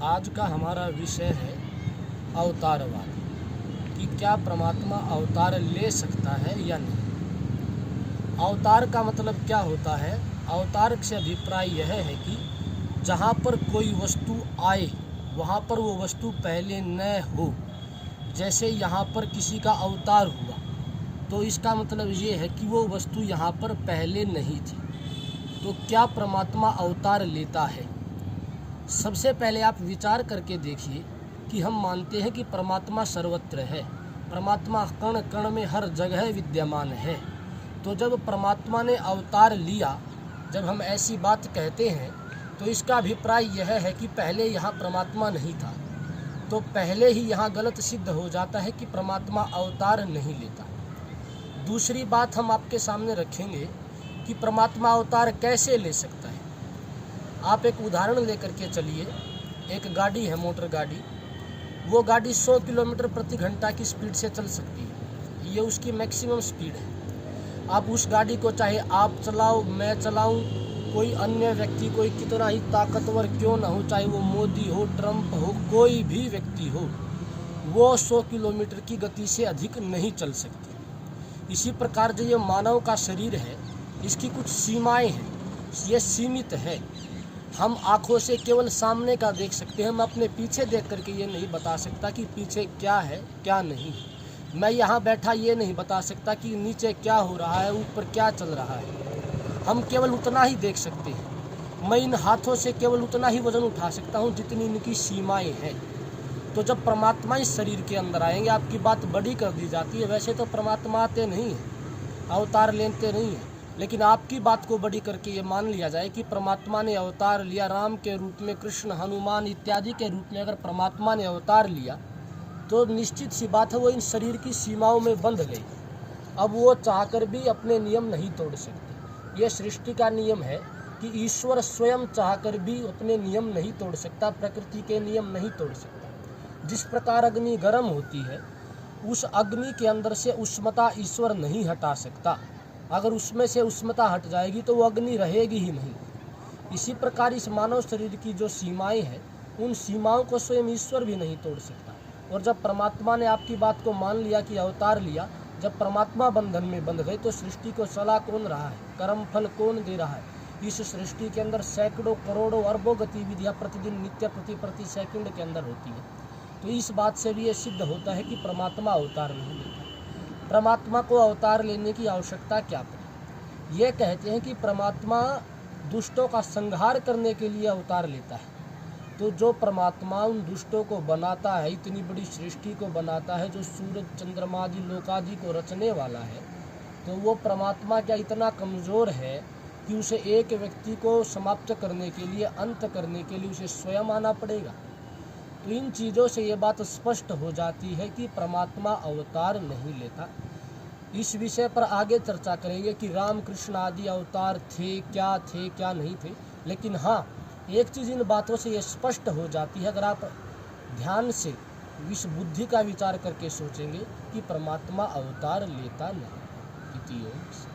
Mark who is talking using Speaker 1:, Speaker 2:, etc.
Speaker 1: आज का हमारा विषय है अवतारवाद कि क्या परमात्मा अवतार ले सकता है या नहीं। अवतार का मतलब क्या होता है? अवतार से अभिप्राय यह है कि जहाँ पर कोई वस्तु आए वहाँ पर वो वस्तु पहले न हो। जैसे यहाँ पर किसी का अवतार हुआ तो इसका मतलब ये है कि वो वस्तु यहाँ पर पहले नहीं थी। तो क्या परमात्मा अवतार लेता है? सबसे पहले आप विचार करके देखिए कि हम मानते हैं कि परमात्मा सर्वत्र है, परमात्मा कण कण में हर जगह विद्यमान है। तो जब परमात्मा ने अवतार लिया, जब हम ऐसी बात कहते हैं तो इसका अभिप्राय यह है कि पहले यहाँ परमात्मा नहीं था। तो पहले ही यहाँ गलत सिद्ध हो जाता है कि परमात्मा अवतार नहीं लेता। दूसरी बात हम आपके सामने रखेंगे कि परमात्मा अवतार कैसे ले सकता है। आप एक उदाहरण लेकर के चलिए। एक गाड़ी है, मोटर गाड़ी। वो गाड़ी 100 किलोमीटर प्रति घंटा की स्पीड से चल सकती है, ये उसकी मैक्सिमम स्पीड है। आप उस गाड़ी को चाहे आप चलाओ, मैं चलाऊं, कोई अन्य व्यक्ति, कोई कितना ही ताकतवर क्यों ना हो, चाहे वो मोदी हो, ट्रंप हो, कोई भी व्यक्ति हो, वो 100 किलोमीटर की गति से अधिक नहीं चल सकती। इसी प्रकार जो ये मानव का शरीर है, इसकी कुछ सीमाएं हैं, ये सीमित है। हम आँखों से केवल सामने का देख सकते हैं, हम अपने पीछे देख करके ये नहीं बता सकता कि पीछे क्या है क्या नहीं। मैं यहाँ बैठा ये नहीं बता सकता कि नीचे क्या हो रहा है, ऊपर क्या चल रहा है। हम केवल उतना ही देख सकते हैं। मैं इन हाथों से केवल उतना ही वजन उठा सकता हूँ जितनी इनकी सीमाएं हैं। तो जब परमात्मा इस शरीर के अंदर आएंगे, आपकी बात बड़ी कर दी जाती है। वैसे तो परमात्मा आते नहीं हैं, अवतार लेते नहीं हैं, लेकिन आपकी बात को बड़ी करके ये मान लिया जाए कि परमात्मा ने अवतार लिया। राम के रूप में, कृष्ण, हनुमान इत्यादि के रूप में अगर परमात्मा ने अवतार लिया तो निश्चित सी बात है वो इन शरीर की सीमाओं में बंध गई। अब वो चाहकर भी अपने नियम नहीं तोड़ सकते। ये सृष्टि का नियम है कि ईश्वर स्वयं चाहकर भी अपने नियम नहीं तोड़ सकता, प्रकृति के नियम नहीं तोड़ सकता। जिस प्रकार अग्नि गर्म होती है, उस अग्नि के अंदर से उष्णता ईश्वर नहीं हटा सकता। अगर उसमें से उष्णता हट जाएगी तो वो अग्नि रहेगी ही नहीं। इसी प्रकार इस मानव शरीर की जो सीमाएं हैं, उन सीमाओं को स्वयं ईश्वर भी नहीं तोड़ सकता। और जब परमात्मा ने आपकी बात को मान लिया कि अवतार लिया, जब परमात्मा बंधन में बंध गए तो सृष्टि को चला कौन रहा है, कर्म फल कौन दे रहा है? इस सृष्टि के अंदर सैकड़ों करोड़ों अरबों गतिविधियाँ प्रतिदिन नित्य प्रति सेकंड के अंदर होती है। तो इस बात से भी ये सिद्ध होता है कि परमात्मा अवतार नहीं लेता। परमात्मा को अवतार लेने की आवश्यकता क्या पड़ी? ये कहते हैं कि परमात्मा दुष्टों का संहार करने के लिए अवतार लेता है। तो जो परमात्मा उन दुष्टों को बनाता है, इतनी बड़ी सृष्टि को बनाता है, जो सूरज चंद्रमा आदि लोकादि को रचने वाला है, तो वो परमात्मा क्या इतना कमज़ोर है कि उसे एक व्यक्ति को समाप्त करने के लिए, अंत करने के लिए उसे स्वयं आना पड़ेगा? तो इन चीज़ों से ये बात स्पष्ट हो जाती है कि परमात्मा अवतार नहीं लेता। इस विषय पर आगे चर्चा करेंगे कि राम कृष्ण आदि अवतार थे क्या नहीं थे। लेकिन हाँ, एक चीज़ इन बातों से ये स्पष्ट हो जाती है, अगर आप ध्यान से इस बुद्धि का विचार करके सोचेंगे कि परमात्मा अवतार लेता नहीं। इति ओम।